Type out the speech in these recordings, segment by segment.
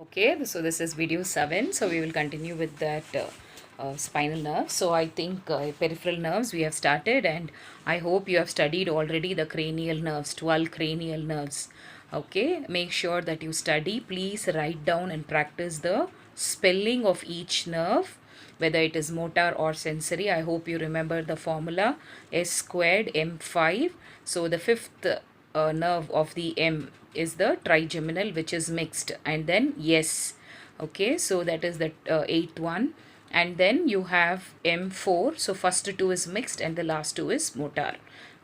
Okay, so this is video 7. So we will continue with that spinal nerve. So I think peripheral nerves we have started, and I hope you have studied already the cranial nerves, 12 cranial nerves. Okay, make sure that you study. Please write down and practice the spelling of each nerve, whether it is motor or sensory. I hope you remember the formula S squared M5. So the fifth nerve of the M is the trigeminal, which is mixed, and then yes. Okay, so that is the eighth one. And then you have M4. So first two is mixed and the last two is motor.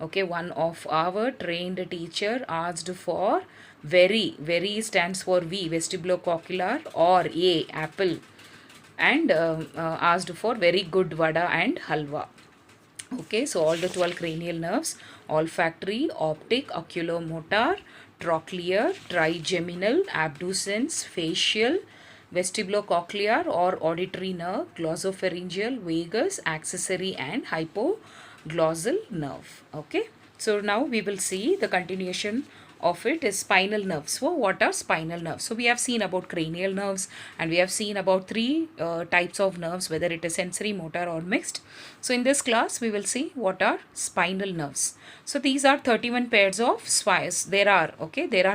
Okay, one of our trained teacher asked for very stands for V, vestibulocochlear, or A, apple, and asked for very good vada and halwa. Okay, so all the 12 cranial nerves: olfactory, optic, oculomotor, trochlear, trigeminal, abducens, facial, vestibulocochlear or auditory nerve, glossopharyngeal, vagus, accessory, and hypoglossal nerve. Okay, so now we will see the continuation of it is spinal nerves. So what are spinal nerves? So we have seen about cranial nerves, and we have seen about three types of nerves, whether it is sensory, motor, or mixed. So in this class we will see what are spinal nerves. So these are 31 pairs of spines. There are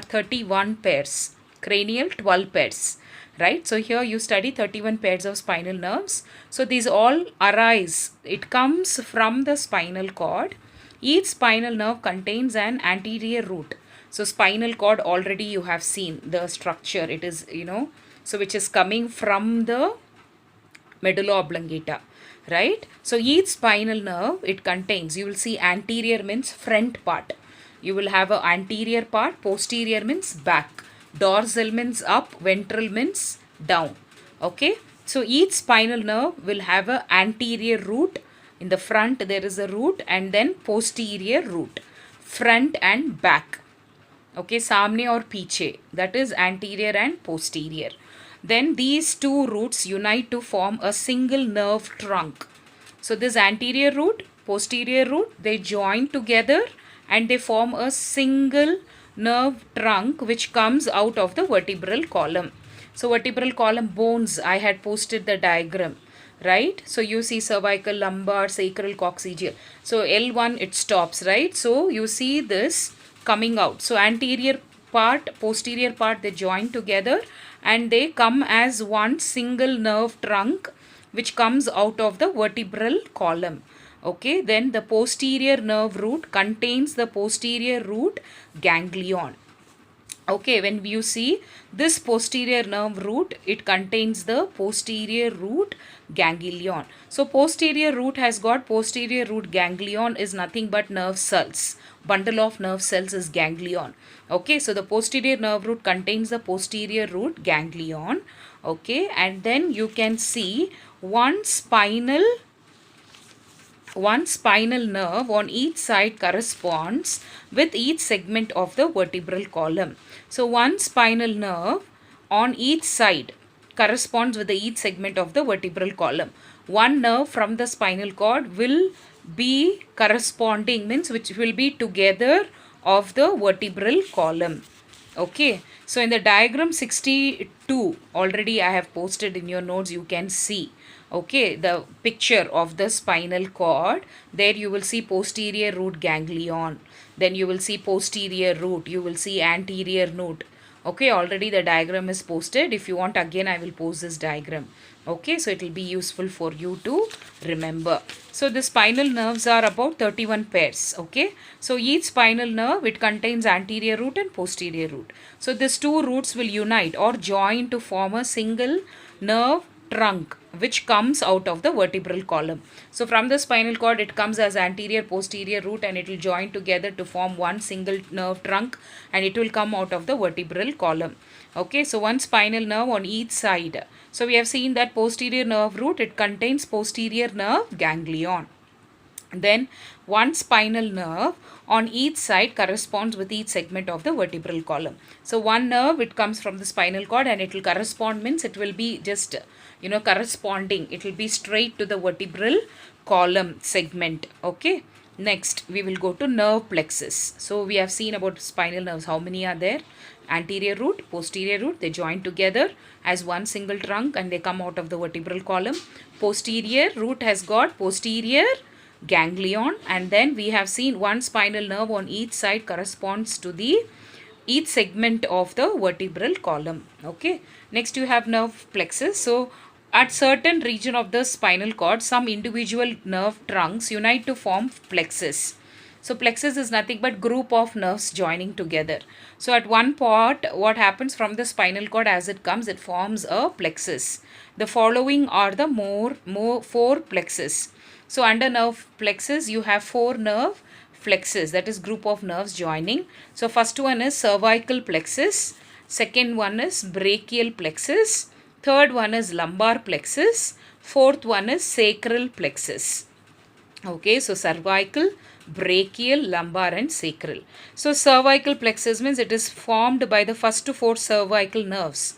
31 pairs. Cranial 12 pairs, right? So here you study 31 pairs of spinal nerves. So these all arise, it comes from the spinal cord. Each spinal nerve contains an anterior root. So spinal cord, already you have seen the structure. It is, so which is coming from the medulla oblongata, right? So each spinal nerve, it contains, you will see anterior means front part. You will have a anterior part, posterior means back, dorsal means up, ventral means down. Okay, so each spinal nerve will have a anterior root. In the front there is a root, and then posterior root, front and back. Okay, samne or piche, that is anterior and posterior. Then these two roots unite to form a single nerve trunk. So this anterior root, posterior root, they join together and they form a single nerve trunk which comes out of the vertebral column. So vertebral column bones, I had posted the diagram, right? So you see cervical, lumbar, sacral, coccygeal. So L1 it stops, right? So you see this coming out. So anterior part, posterior part, they join together and they come as one single nerve trunk which comes out of the vertebral column. Okay, then the posterior nerve root contains the posterior root ganglion. Okay, when you see this posterior nerve root, it contains the posterior root ganglion. So posterior root has got posterior root ganglion is nothing but nerve cells. Bundle of nerve cells is ganglion. Okay, so the posterior nerve root contains the posterior root ganglion. Okay, and then you can see one spinal nerve on each side corresponds with each segment of the vertebral column. So one spinal nerve on each side corresponds with each segment of the vertebral column. One nerve from the spinal cord will be corresponding, means which will be together of the vertebral column. Okay, so in the diagram 62 already I have posted in your notes, you can see, okay, the picture of the spinal cord. There you will see posterior root ganglion, then you will see posterior root, you will see anterior root. Okay, already the diagram is posted. If you want, again I will post this diagram. Okay, so it will be useful for you to remember. So the spinal nerves are about 31 pairs. Okay, so each spinal nerve, it contains anterior root and posterior root. So these two roots will unite or join to form a single nerve trunk which comes out of the vertebral column. So from the spinal cord, it comes as anterior posterior root and it will join together to form one single nerve trunk, and it will come out of the vertebral column. Okay, so one spinal nerve on each side. So we have seen that posterior nerve root, it contains posterior nerve ganglion. Then one spinal nerve on each side corresponds with each segment of the vertebral column. So one nerve, it comes from the spinal cord and it will correspond, means it will be just corresponding, it will be straight to the vertebral column segment. Okay, next we will go to nerve plexus. So we have seen about spinal nerves, how many are there? anterior root, posterior root, they join together as one single trunk and they come out of the vertebral column. Posterior root has got posterior ganglion, and then we have seen one spinal nerve on each side corresponds to the each segment of the vertebral column. Okay, next you have nerve plexus. So at certain region of the spinal cord, some individual nerve trunks unite to form plexus. So plexus is nothing but group of nerves joining together. So at one part, what happens from the spinal cord as it comes, it forms a plexus. The following are the four plexus. So under nerve plexus, you have four nerve flexus, that is group of nerves joining. So first one is cervical plexus, second one is brachial plexus, third one is lumbar plexus, fourth one is sacral plexus. Okay, so cervical, brachial, lumbar and sacral. So cervical plexus means it is formed by the first four cervical nerves.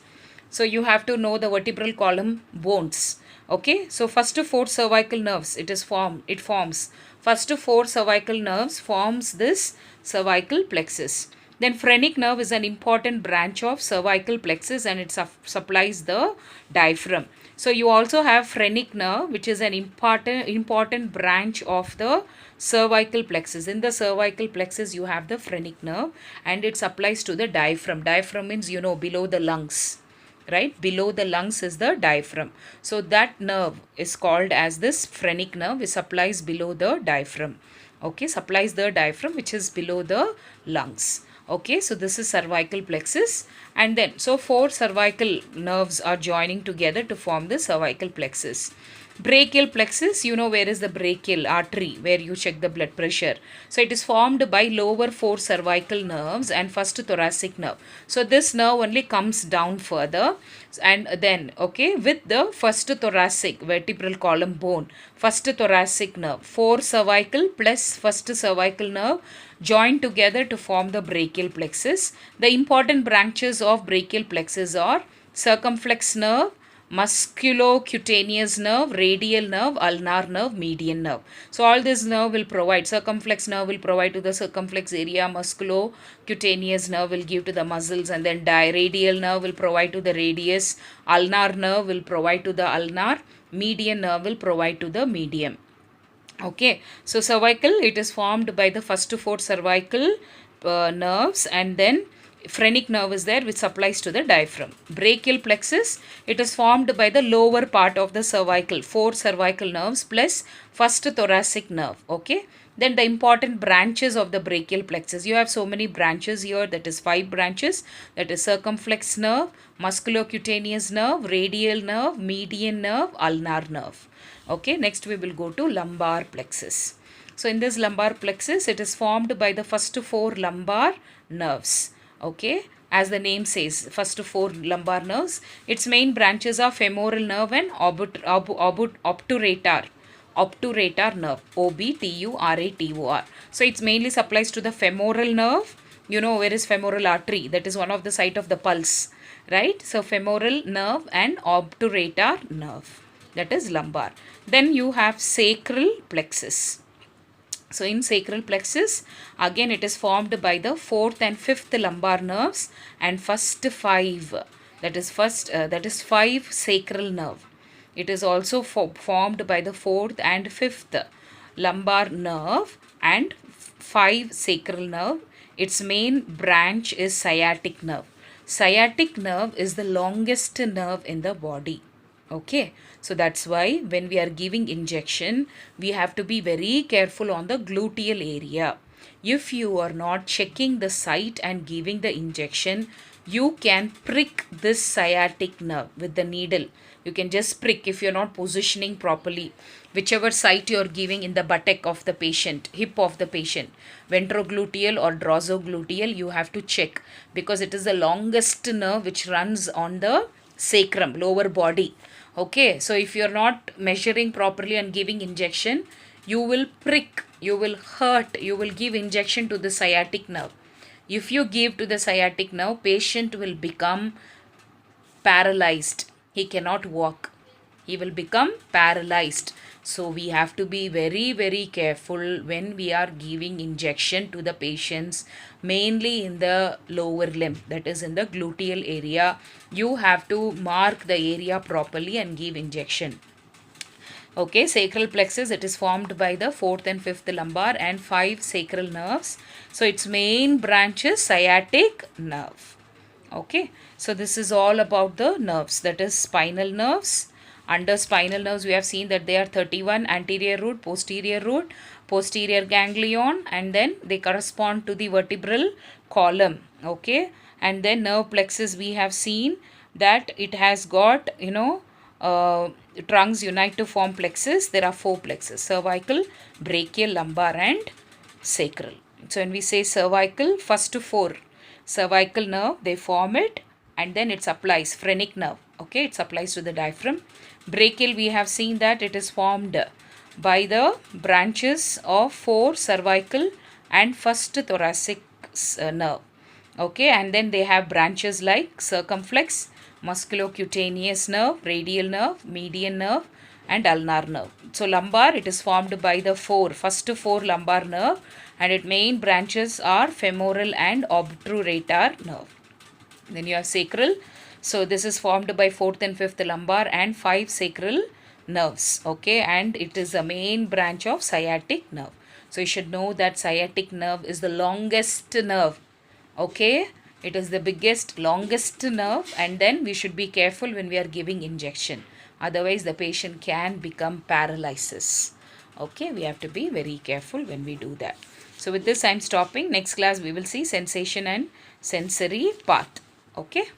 So you have to know the vertebral column bones. Okay, so first four cervical nerves, it forms. First four cervical nerves forms this cervical plexus. Then phrenic nerve is an important branch of cervical plexus and it supplies the diaphragm. So you also have phrenic nerve, which is an important branch of the cervical plexus. In the cervical plexus, you have the phrenic nerve and it supplies to the diaphragm. Diaphragm means, you know, below the lungs. Right, below the lungs is the diaphragm. So that nerve is called as this phrenic nerve, which supplies below the diaphragm. Okay, supplies the diaphragm which is below the lungs. Okay, so this is cervical plexus, and then so four cervical nerves are joining together to form the cervical plexus. Brachial plexus, you know where is the brachial artery where you check the blood pressure. So it is formed by lower four cervical nerves and first thoracic nerve. So this nerve only comes down further and then, okay, with the first thoracic vertebral column bone, first thoracic nerve, four cervical plus first cervical nerve join together to form the brachial plexus. The important branches of brachial plexus are circumflex nerve, musculocutaneous nerve, radial nerve, ulnar nerve, median nerve. So all this nerve will provide, circumflex nerve will provide to the circumflex area, musculocutaneous nerve will give to the muscles, and then radial nerve will provide to the radius, ulnar nerve will provide to the ulnar, median nerve will provide to the medium. Okay, so cervical, it is formed by the first four cervical nerves, and then phrenic nerve is there which supplies to the diaphragm. Brachial plexus, it is formed by the lower part of the cervical, four cervical nerves plus first thoracic nerve. Okay, then the important branches of the brachial plexus, you have so many branches here, that is 5 branches, that is circumflex nerve, musculocutaneous nerve, radial nerve, median nerve, ulnar nerve. Okay, next we will go to lumbar plexus. So in this lumbar plexus, it is formed by the first four lumbar nerves. Okay, as the name says, first four lumbar nerves. Its main branches are femoral nerve and obturator nerve, obturator. So it mainly supplies to the femoral nerve. You know where is femoral artery, that is one of the site of the pulse, right? So femoral nerve and obturator nerve, that is lumbar. Then you have sacral plexus. So in sacral plexus, again it is formed by the fourth and fifth lumbar nerves and first 5, that is 5 sacral nerve. It is also formed by the fourth and fifth lumbar nerve and 5 sacral nerve. Its main branch is sciatic nerve. Sciatic nerve is the longest nerve in the body. Okay, so that's why when we are giving injection, we have to be very careful on the gluteal area. If you are not checking the site and giving the injection, you can prick this sciatic nerve with the needle. You can just prick if you're not positioning properly. Whichever site you're giving in the buttock of the patient, hip of the patient, ventrogluteal or dorsogluteal, you have to check because it is the longest nerve which runs on the sacrum, lower body. Okay, so if you're not measuring properly and giving injection, you will prick, you will hurt, you will give injection to the sciatic nerve. If you give to the sciatic nerve, patient will become paralyzed. He cannot walk. he will become paralyzed. So we have to be very, very careful when we are giving injection to the patients, mainly in the lower limb, that is in the gluteal area. You have to mark the area properly and give injection. Okay, sacral plexus, it is formed by the fourth and fifth lumbar and five sacral nerves. So its main branch is sciatic nerve. Okay, so this is all about the nerves, that is spinal nerves. Under spinal nerves, we have seen that they are 31: anterior root, posterior ganglion, and then they correspond to the vertebral column. Okay, and then nerve plexus, we have seen that it has got, uh, trunks unite to form plexus. There are four plexus: cervical, brachial, lumbar, and sacral. So when we say cervical, first to four cervical nerve, they form it, and then it supplies phrenic nerve. Okay, it supplies to the diaphragm. Brachial, we have seen that it is formed by the branches of four cervical and first thoracic nerve. Okay, and then they have branches like circumflex, musculocutaneous nerve, radial nerve, median nerve, and ulnar nerve. So lumbar, it is formed by the first four lumbar nerve, and its main branches are femoral and obturator nerve. Then you have sacral. So this is formed by fourth and fifth lumbar and five sacral nerves. Okay, and it is the main branch of sciatic nerve. So you should know that sciatic nerve is the longest nerve. Okay, it is the biggest, longest nerve, and then we should be careful when we are giving injection. Otherwise, the patient can become paralysis. Okay, we have to be very careful when we do that. So with this, I am stopping. Next class, we will see sensation and sensory part. Okay.